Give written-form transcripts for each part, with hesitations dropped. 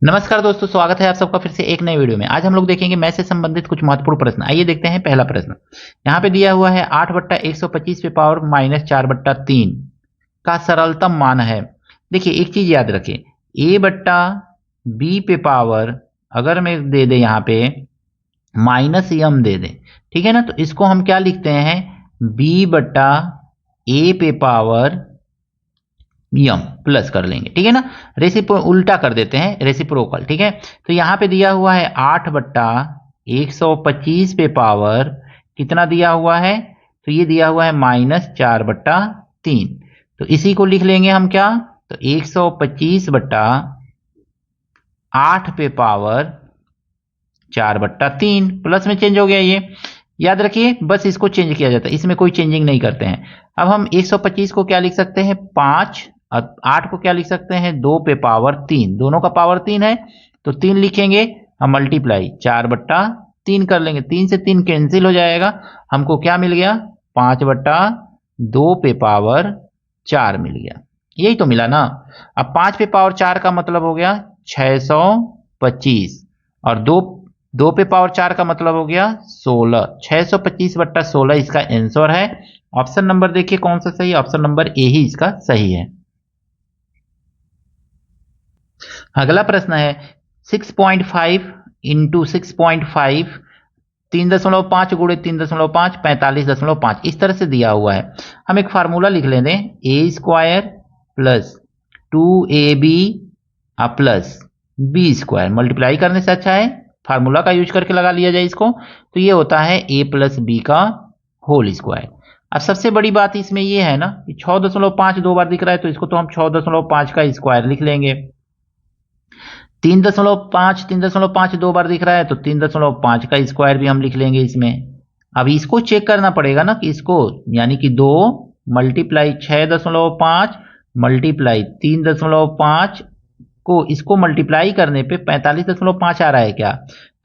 नमस्कार दोस्तों, स्वागत है आप सबका फिर से एक नई वीडियो में। आज हम लोग देखेंगे मैथ से संबंधित कुछ महत्वपूर्ण प्रश्न। आइए देखते हैं पहला प्रश्न। यहाँ पे दिया हुआ है 8/125 पे पावर -4/3 का सरलतम मान है। देखिए एक चीज याद रखें, a/b पे पावर अगर मैं दे दे यहाँ पे -m दे दे, ठीक है ना, तो इसको हम क्या लिखते हैं, b/a पे पावर यम प्लस कर लेंगे, ठीक है ना। उल्टा कर देते हैं, रेसिप्रोकल, ठीक है। तो यहाँ पे दिया हुआ है 8/125 पे पावर कितना दिया हुआ है, तो ये दिया हुआ है -4/3। तो इसी को लिख लेंगे हम क्या, तो 125/8 पे पावर 4/3 प्लस में चेंज हो गया। ये याद रखिए, बस इसको चेंज किया जाता है, इसमें कोई चेंजिंग नहीं करते हैं। अब हम 125 को क्या लिख सकते हैं, 5, और 8 को क्या लिख सकते हैं, 2 पे पावर 3। दोनों का पावर 3 है तो 3 लिखेंगे, हम मल्टीप्लाई 4/3 कर लेंगे। 3 से 3 कैंसिल हो जाएगा, हमको क्या मिल गया, 5/2 पे पावर 4 मिल गया। यही तो मिला ना। अब 5 पे पावर 4 का मतलब हो गया 625, और 2 पे पावर 4 का मतलब हो गया 16। 625/16 इसका आंसर है। ऑप्शन नंबर देखिए कौन सा सही है, ऑप्शन नंबर ए ही इसका सही है। अगला प्रश्न है 6.5 इंटू 6.5, 3.5 गुणे 3.5 45.5 इस तरह से दिया हुआ है। हम एक फार्मूला लिख लेते हैं, a² plus 2ab plus b² multiply करने से अच्छा है फार्मूला का यूज करके लगा लिया जाए इसको। तो ये होता है a प्लस बी का होल स्क्वायर। अब सबसे बड़ी बात इसमें ये है ना कि 6.5 दो बार दिख रहा है, तो इसको तो हम 6.5 का स्क्वायर लिख लेंगे। 3.5 दो बार दिख रहा है, तो 3.5 का स्क्वायर भी हम लिख लेंगे इसमें। अब इसको चेक करना पड़ेगा ना कि इसको, यानी कि 2 मल्टीप्लाई 6.5 मल्टीप्लाई 3.5 को इसको मल्टीप्लाई करने पे 45.5 आ रहा है क्या,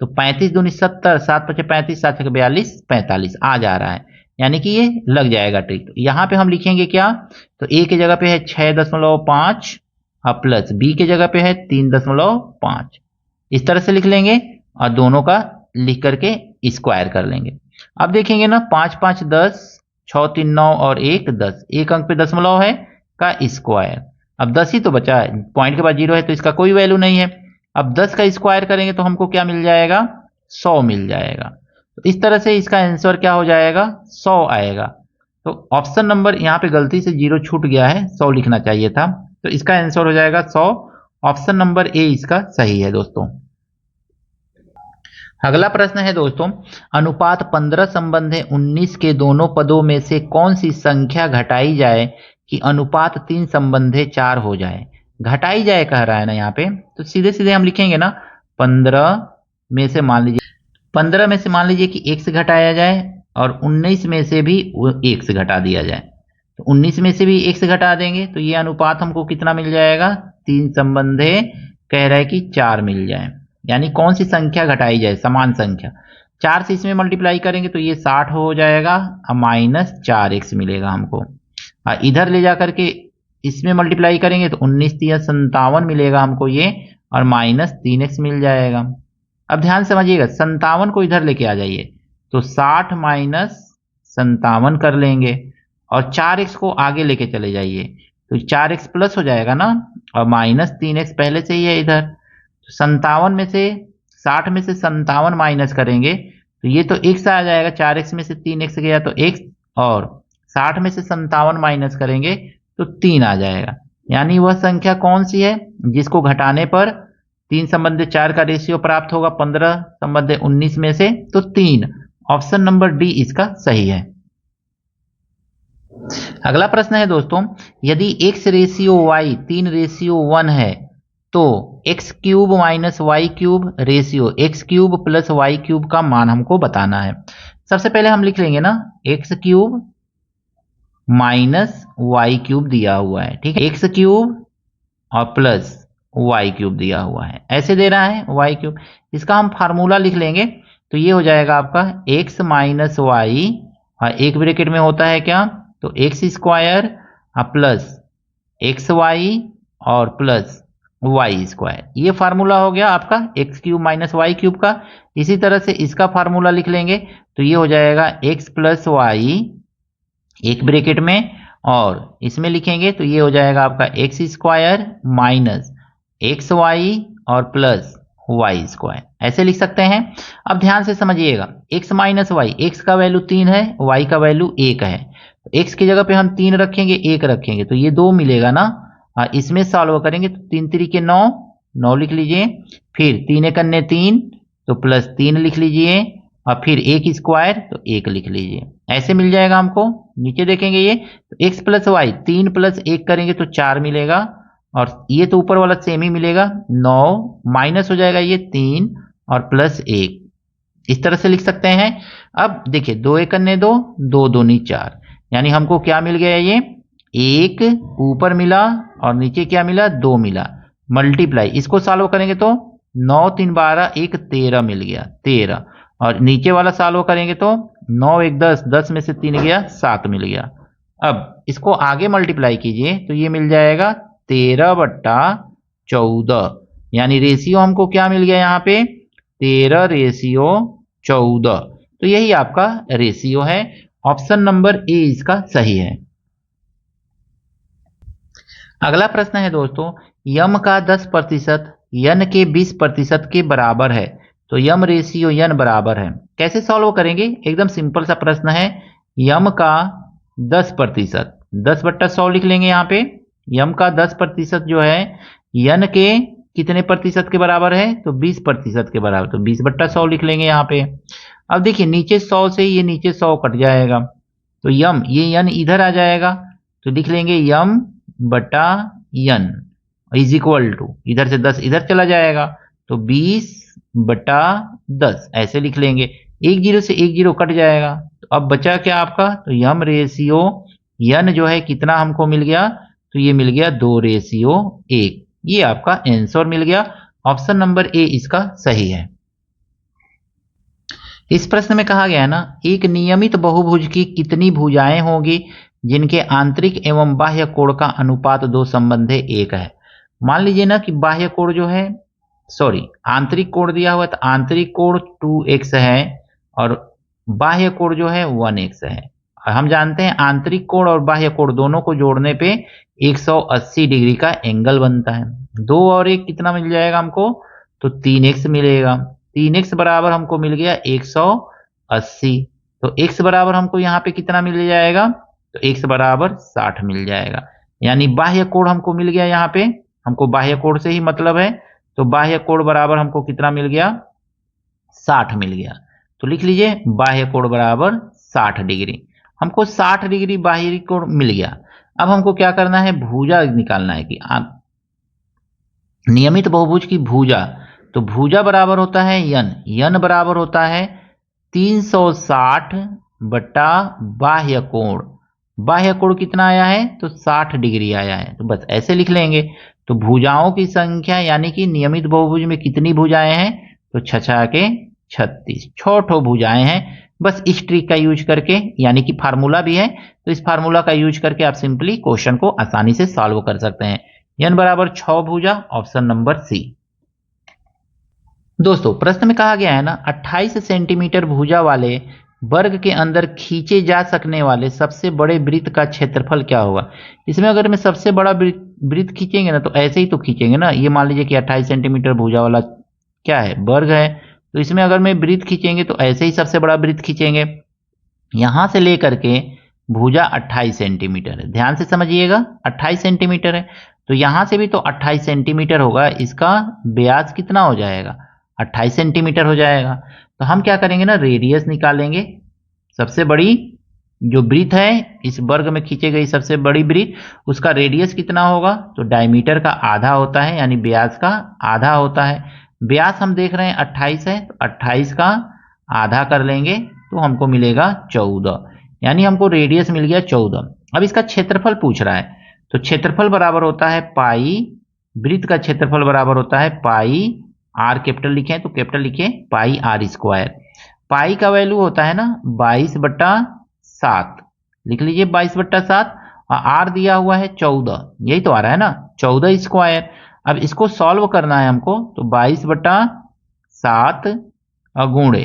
तो 35 दूनी 70, 7 × 5 = 35, 7 × 42 45 आ जा रहा है, यानी कि ये लग जाएगा ट्रिक। तो यहाँ पे हम लिखेंगे क्या, तो ए की जगह पे है 6.5 प्लस बी की जगह पे है 3.5, इस तरह से लिख लेंगे और दोनों का लिख करके स्क्वायर कर लेंगे। अब देखेंगे ना, 5 × 5 = 10, 6 × 3 = 9 और 1 10, एक अंक पे दशमलव है का स्क्वायर। अब 10 ही तो बचा है, पॉइंट के बाद 0 है तो इसका कोई वैल्यू नहीं है। अब 10 का स्क्वायर करेंगे तो हमको क्या मिल जाएगा, 100 मिल जाएगा। तो इस तरह से इसका आंसर क्या हो जाएगा, 100 आएगा। तो ऑप्शन नंबर, यहाँ पे गलती से 0 छूट गया है, 100 लिखना चाहिए था, तो इसका आंसर हो जाएगा 100। ऑप्शन नंबर ए इसका सही है दोस्तों। अगला प्रश्न है दोस्तों, अनुपात 15 संबंध 19 के दोनों पदों में से कौन सी संख्या घटाई जाए कि अनुपात 3 संबंध 4 हो जाए। घटाई जाए कह रहा है ना यहाँ पे, तो सीधे सीधे हम लिखेंगे ना, 15 में से मान लीजिए कि x घटाया जाए और 19 में से भी x घटा दिया जाए। तो 19 में से भी x घटा देंगे तो ये अनुपात हमको कितना मिल जाएगा, 3 संबंधे कह रहा है कि 4 मिल जाए। यानी कौन सी संख्या घटाई जाए, समान संख्या। 4 से इसमें मल्टीप्लाई करेंगे तो ये 60 हो जाएगा और -4x मिलेगा हमको। इधर ले जा करके इसमें मल्टीप्लाई करेंगे तो 19 × 3 = 57 मिलेगा हमको ये, और -3x मिल जाएगा। अब ध्यान समझिएगा, 57 को इधर लेके आ जाइए तो 60 - 57 कर लेंगे, और 4x को आगे लेके चले जाइए तो 4x प्लस हो जाएगा ना, और -3x पहले से ही है इधर। तो 57 में से 60 में से 57 माइनस करेंगे तो ये तो x आ जाएगा, 4x में से 3x गया तो x, और 60 में से 57 माइनस करेंगे तो 3 आ जाएगा। यानी वह संख्या कौन सी है जिसको घटाने पर 3 संबंध 4 का रेशियो प्राप्त होगा 15 संबंध 19 में से, तो 3। ऑप्शन नंबर डी इसका सही है। अगला प्रश्न है दोस्तों, यदि x/y 3/1 है तो x³ - y³ ratio x³ + y³ का मान हमको बताना है। सबसे पहले हम लिख लेंगे ना, x³ - y³ दिया हुआ है, ठीक है, x³ और प्लस y³ दिया हुआ है, ऐसे दे रहा है y³। इसका हम फार्मूला लिख लेंगे तो ये हो जाएगा आपका x - y, और एक ब्रैकेट में होता है क्या, तो x² प्लस xy और प्लस वाई स्क्वायर। ये फार्मूला हो गया आपका x cube minus y cube का। इसी तरह से इसका फार्मूला लिख लेंगे तो ये हो जाएगा एक्स प्लस वाई एक ब्रैकेट में, और इसमें लिखेंगे तो ये हो जाएगा आपका x square minus x y और प्लस वाई स्क्वायर, ऐसे लिख सकते हैं। अब ध्यान से समझिएगा, एक्स माइनस वाई, एक्स का वैल्यू 3 है, वाई का वैल्यू 1 है। एक्स की जगह पे हम 3 रखेंगे, 1 रखेंगे तो ये 2 मिलेगा ना। इसमें सॉल्व करेंगे तो 3 3 9, 9 लिख लीजिए, फिर 3 एक अन्य 3 तो प्लस 3 लिख लीजिए, और फिर एक स्क्वायर तो 1 लिख लीजिए, ऐसे मिल जाएगा हमको। नीचे देखेंगे ये तो एक्स प्लस वाई 3 प्लस 1 करेंगे तो 4 मिलेगा, और ये तो ऊपर वाला सेम ही मिलेगा 9, माइनस हो जाएगा ये 3 और प्लस 1, इस तरह से लिख सकते हैं। अब देखिए 2 एक अन्य 2, 2 दूनी 4, यानी हमको क्या मिल गया, ये 1 ऊपर मिला और नीचे क्या मिला 2 मिला, मल्टीप्लाई इसको सॉल्व करेंगे तो 9 3 12 1 13 मिल गया 13, और नीचे वाला सॉल्व करेंगे तो 9 1 10, 10 में से 3 गया 7 मिल गया। अब इसको आगे मल्टीप्लाई कीजिए तो ये मिल जाएगा 13/14, यानी रेशियो हमको क्या मिल गया यहाँ पे 13/14, तो यही आपका रेशियो है। ऑप्शन नंबर ए इसका सही है। अगला प्रश्न है दोस्तों, यम का 10% यन के 20% के बराबर है, तो यम रेशियो यन बराबर है। कैसे सॉल्व करेंगे, एकदम सिंपल सा प्रश्न है। यम का 10%, 10/100 लिख लेंगे यहाँ पे। यम का 10% जो है यन के कितने प्रतिशत के बराबर है, तो 20% के बराबर, तो 20/100 लिख लेंगे यहाँ पे। अब देखिए नीचे 100 से ये नीचे 100 कट जाएगा, तो यम ये यन इधर आ जाएगा, तो लिख लेंगे यम बटा यन इज इक्वल टू, इधर से 10 इधर चला जाएगा तो 20/10, ऐसे लिख लेंगे। 1 0 से 1 0 कट जाएगा, तो अब बचा क्या आपका, तो यम रेशियो यन जो है कितना हमको मिल गया, तो ये मिल गया 2/1, ये आपका आंसर मिल गया। ऑप्शन नंबर ए इसका सही है। इस प्रश्न में कहा गया है ना, एक नियमित बहुभुज की कितनी भुजाएं होगी जिनके आंतरिक एवं बाह्य कोण का अनुपात 2 संबंधे 1 है। मान लीजिए ना कि बाह्य कोण जो है, सॉरी आंतरिक कोण दिया हुआ है, तो आंतरिक कोण 2x है और बाह्य कोण जो है 1x है। हम जानते हैं आंतरिक कोण और बाह्य कोण दोनों को जोड़ने पे 180 डिग्री का एंगल बनता है। 2 और 1 कितना मिल जाएगा हमको, तो 3x मिलेगा। 3x बराबर हमको मिल गया 180, तो x बराबर हमको यहाँ पे कितना मिल जाएगा, तो x बराबर 60 मिल जाएगा। यानी बाह्य कोण हमको मिल गया, यहाँ पे हमको बाह्य कोण से ही मतलब है, तो बाह्य कोण बराबर हमको कितना मिल गया, 60 मिल गया। तो लिख लीजिए बाह्य कोण बराबर 60 डिग्री, हमको 60 डिग्री बाह्य कोण मिल गया। अब हमको क्या करना है, भुजा निकालना है कि नियमित बहुभुज की भुजा, तो भुजा बराबर होता है यन, यन बराबर होता है 360 बटा बाह्य कोण। बाह्य कोण कितना आया है, तो 60 डिग्री आया है, तो बस ऐसे लिख लेंगे। तो भुजाओं की संख्या यानी कि नियमित बहुभुज में कितनी भुजाएं हैं, तो 6 के 36, 6 ठो भुजाएं हैं। बस इस ट्रिक का यूज करके, यानी कि फार्मूला भी है, तो इस फार्मूला का यूज करके आप सिंपली क्वेश्चन को आसानी से सॉल्व कर सकते हैं। यन बराबर 6 भुजा, ऑप्शन नंबर सी। दोस्तों प्रश्न में कहा गया है ना, 28 सेंटीमीटर भुजा वाले वर्ग के अंदर खींचे जा सकने वाले सबसे बड़े वृत्त का क्षेत्रफल क्या होगा। इसमें अगर मैं सबसे बड़ा वृत्त खींचेंगे ना, तो ऐसे ही तो खींचेंगे ना। ये मान लीजिए कि 28 सेंटीमीटर भुजा वाला क्या है, वर्ग है, तो इसमें अगर मैं वृत्त खींचेंगे तो ऐसे ही सबसे बड़ा वृत्त खींचेंगे। यहां से लेकर के भुजा 28 सेंटीमीटर है, ध्यान से समझिएगा 28 सेंटीमीटर है, तो यहां से भी तो 28 सेंटीमीटर होगा, इसका व्यास कितना हो जाएगा, 28 सेंटीमीटर हो जाएगा। तो हम क्या करेंगे ना, रेडियस निकालेंगे। सबसे बड़ी जो वृत्त है, इस वर्ग में खींचे गई सबसे बड़ी वृत्त, उसका रेडियस कितना होगा, तो डायमीटर का आधा होता है, यानी व्यास का आधा होता है। व्यास हम देख रहे हैं 28 है, तो 28 का आधा कर लेंगे तो हमको मिलेगा 14, यानी हमको रेडियस मिल गया 14। अब इसका क्षेत्रफल पूछ रहा है, तो क्षेत्रफल बराबर होता है पाई, वृत्त का क्षेत्रफल बराबर होता है पाई, आर कैपिटल लिखे तो कैपिटल लिखे पाई आर स्क्वायर। पाई का वैल्यू होता है ना 22/7, लिख लीजिए 22/7, और आर दिया हुआ है 14, यही तो आ रहा है ना 14 स्क्वायर। अब इसको सॉल्व करना है हमको, तो 22/7 गुणे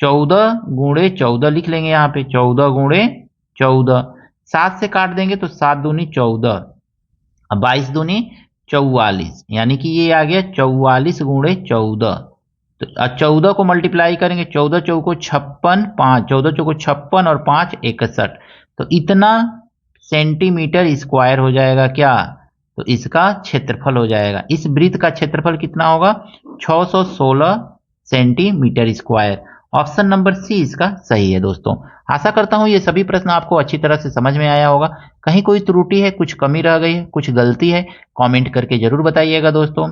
14 गुणे 14 लिख लेंगे यहाँ पे, 14 गुणे 14, 7 से काट देंगे तो 7 दूनी 14, अब 22 दूनी 44, यानी कि ये आ गया 44 गुणे 14। तो 14 को मल्टीप्लाई करेंगे, 14 चौको 56, 5 14 चौको 56 और 5 61, तो इतना सेंटीमीटर स्क्वायर हो जाएगा क्या, तो इसका क्षेत्रफल हो जाएगा। इस वृत्त का क्षेत्रफल कितना होगा, 616 centimetre square. Option number C इसका सही है दोस्तों। आशा करता हूं ये सभी प्रश्न आपको अच्छी तरह से समझ में आया होगा। कहीं कोई त्रुटि है, कुछ कमी रह गई है, कुछ गलती है, कमेंट करके जरूर बताइएगा दोस्तों।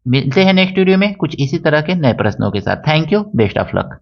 मिलते हैं नेक्स्ट वीडियो में कुछ इसी तरह के नए प्रश्नों के साथ। Thank you, best of luck.